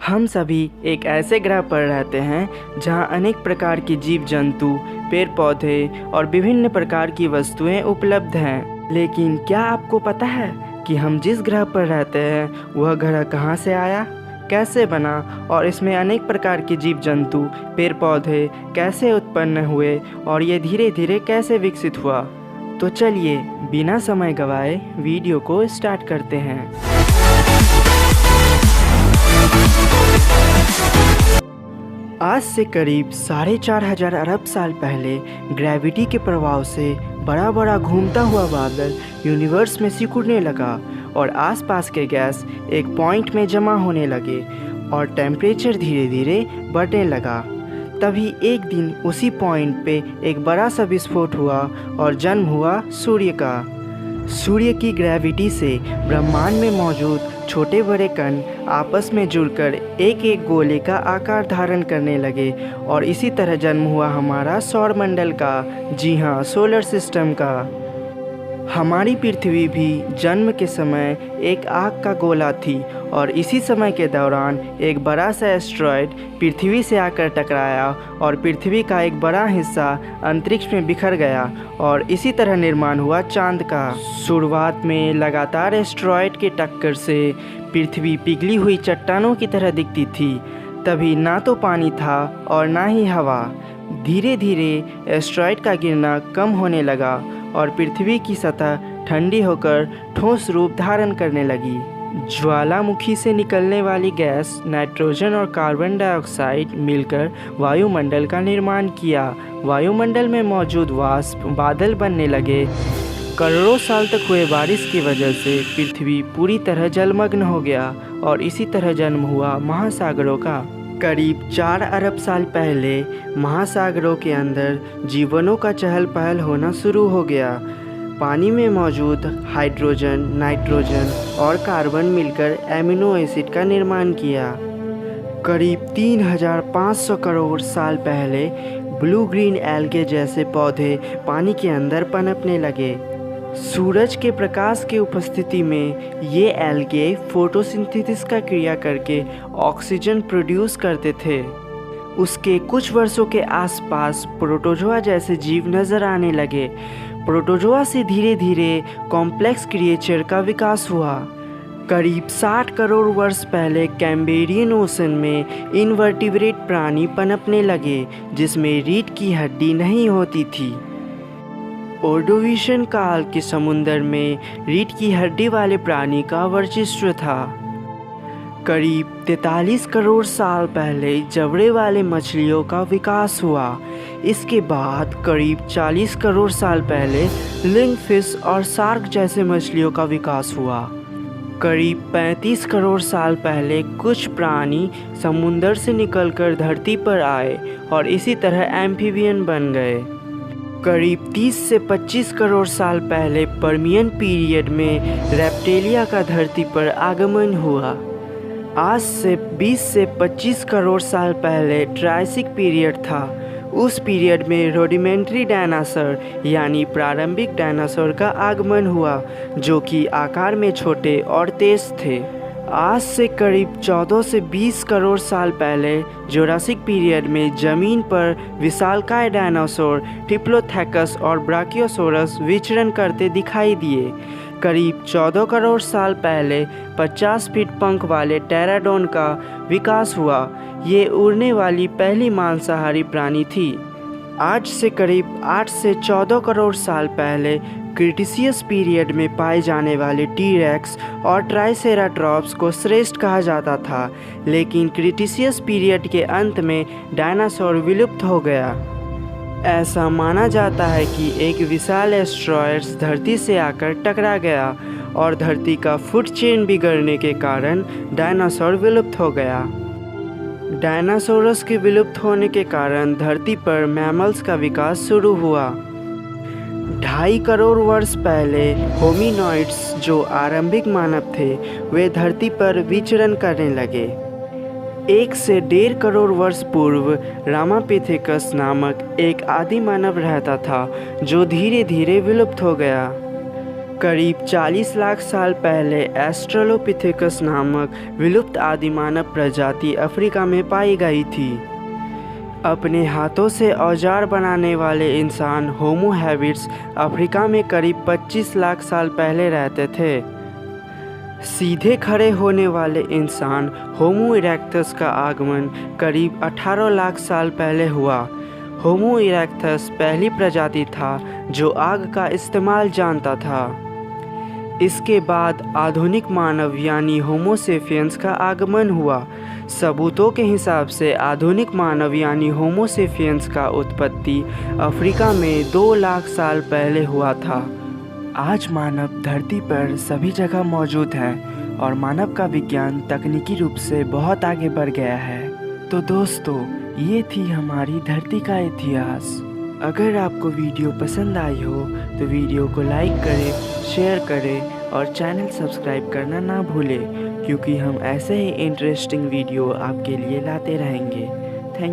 हम सभी एक ऐसे ग्रह पर रहते हैं जहां अनेक प्रकार के जीव जंतु, पेड़ पौधे और विभिन्न प्रकार की वस्तुएं उपलब्ध हैं। लेकिन क्या आपको पता है कि हम जिस ग्रह पर रहते हैं वह ग्रह कहां से आया, कैसे बना और इसमें अनेक प्रकार के जीव जंतु, पेड़ पौधे कैसे उत्पन्न हुए और ये धीरे धीरे कैसे विकसित हुआ। तो चलिए बिना समय गवाए वीडियो को स्टार्ट करते हैं। आज से करीब 4,500 अरब साल पहले ग्रेविटी के प्रभाव से बड़ा बड़ा घूमता हुआ बादल यूनिवर्स में सिकुड़ने लगा और आसपास के गैस एक पॉइंट में जमा होने लगे और टेम्परेचर धीरे धीरे बढ़ने लगा। तभी एक दिन उसी पॉइंट पे एक बड़ा सा विस्फोट हुआ और जन्म हुआ सूर्य का। सूर्य की ग्रेविटी से ब्रह्मांड में मौजूद छोटे बड़े कण आपस में जुड़कर एक एक गोले का आकार धारण करने लगे और इसी तरह जन्म हुआ हमारा सौरमंडल का, जी हाँ, सोलर सिस्टम का। हमारी पृथ्वी भी जन्म के समय एक आग का गोला थी और इसी समय के दौरान एक बड़ा सा एस्टेरॉयड पृथ्वी से आकर टकराया और पृथ्वी का एक बड़ा हिस्सा अंतरिक्ष में बिखर गया और इसी तरह निर्माण हुआ चांद का। शुरुआत में लगातार एस्टेरॉयड के टक्कर से पृथ्वी पिघली हुई चट्टानों की तरह दिखती थी। तभी ना तो पानी था और ना ही हवा। धीरे धीरे एस्टेरॉयड का गिरना कम होने लगा और पृथ्वी की सतह ठंडी होकर ठोस रूप धारण करने लगी। ज्वालामुखी से निकलने वाली गैस नाइट्रोजन और कार्बन डाइऑक्साइड मिलकर वायुमंडल का निर्माण किया। वायुमंडल में मौजूद वाष्प बादल बनने लगे। करोड़ों साल तक हुए बारिश की वजह से पृथ्वी पूरी तरह जलमग्न हो गया और इसी तरह जन्म हुआ महासागरों का। करीब 4 अरब साल पहले महासागरों के अंदर जीवनों का चहल पहल होना शुरू हो गया। पानी में मौजूद हाइड्रोजन, नाइट्रोजन और कार्बन मिलकर एमिनो एसिड का निर्माण किया। करीब 3,500 करोड़ साल पहले ब्लू ग्रीन एल्गे जैसे पौधे पानी के अंदर पनपने लगे। सूरज के प्रकाश की उपस्थिति में ये एल्गे फोटोसिंथेसिस का क्रिया करके ऑक्सीजन प्रोड्यूस करते थे। उसके कुछ वर्षों के आसपास प्रोटोजोआ जैसे जीव नजर आने लगे। प्रोटोजोआ से धीरे धीरे कॉम्प्लेक्स क्रिएचर का विकास हुआ। करीब 60 करोड़ वर्ष पहले कैम्ब्रियन ओशन में इनवर्टिब्रेट प्राणी पनपने लगे जिसमें रीढ़ की हड्डी नहीं होती थी। ऑर्डोविशियन काल के समुद्र में रीढ़ की हड्डी वाले प्राणी का वर्चस्व था। करीब 43 करोड़ साल पहले जबड़े वाले मछलियों का विकास हुआ। इसके बाद करीब 40 करोड़ साल पहले लिंगफिश और शार्क जैसे मछलियों का विकास हुआ। करीब 35 करोड़ साल पहले कुछ प्राणी समुद्र से निकलकर धरती पर आए और इसी तरह एम्फीबियन बन गए। करीब 30 से 25 करोड़ साल पहले पर्मियन पीरियड में रेप्टिलिया का धरती पर आगमन हुआ। आज से 20 से 25 करोड़ साल पहले ट्रायसिक पीरियड था। उस पीरियड में रोडिमेंट्री डायनासोर यानी प्रारंभिक डायनासोर का आगमन हुआ जो कि आकार में छोटे और तेज थे। आज से करीब 14 से 20 करोड़ साल पहले जुरासिक पीरियड में ज़मीन पर विशालकाय डायनासोर डिप्लोथेकस और ब्राकियोसोरस विचरण करते दिखाई दिए। करीब 14 करोड़ साल पहले 50 फीट पंख वाले टेराडोन का विकास हुआ। ये उड़ने वाली पहली मांसाहारी प्राणी थी। आज से करीब 8 से 14 करोड़ साल पहले क्रिटेशियस पीरियड में पाए जाने वाले टी-रेक्स और ट्राइसेराटॉप्स को श्रेष्ठ कहा जाता था, लेकिन क्रिटेशियस पीरियड के अंत में डायनासोर विलुप्त हो गया। ऐसा माना जाता है कि एक विशाल एस्टेरॉयड धरती से आकर टकरा गया और धरती का फूड चेन बिगड़ने के कारण डायनासोर विलुप्त हो गया। डायनासोरस के विलुप्त होने के कारण धरती पर मैमल्स का विकास शुरू हुआ। 2.5 करोड़ वर्ष पहले होमिनॉइड्स जो आरंभिक मानव थे वे धरती पर विचरण करने लगे। 1 से 1.5 करोड़ वर्ष पूर्व रामापिथेकस नामक एक आदि मानव रहता था जो धीरे धीरे विलुप्त हो गया। करीब 40 लाख साल पहले एस्ट्रेलोपिथेकस नामक विलुप्त आदिमानव प्रजाति अफ्रीका में पाई गई थी। अपने हाथों से औजार बनाने वाले इंसान होमो हैबिट्स अफ्रीका में करीब 25 लाख साल पहले रहते थे। सीधे खड़े होने वाले इंसान होमो इरेक्टस का आगमन करीब 18 लाख साल पहले हुआ। होमो इरेक्टस पहली प्रजाति था जो आग का इस्तेमाल जानता था। इसके बाद आधुनिक मानव यानी होमो सेपियंस का आगमन हुआ। सबूतों के हिसाब से आधुनिक मानव यानी होमो सेपियंस का उत्पत्ति अफ्रीका में 2 लाख साल पहले हुआ था। आज मानव धरती पर सभी जगह मौजूद है और मानव का विज्ञान तकनीकी रूप से बहुत आगे बढ़ गया है। तो दोस्तों, ये थी हमारी धरती का इतिहास। अगर आपको वीडियो पसंद आई हो तो वीडियो को लाइक करें, शेयर करें और चैनल सब्सक्राइब करना ना भूलें, क्योंकि हम ऐसे ही इंटरेस्टिंग वीडियो आपके लिए लाते रहेंगे।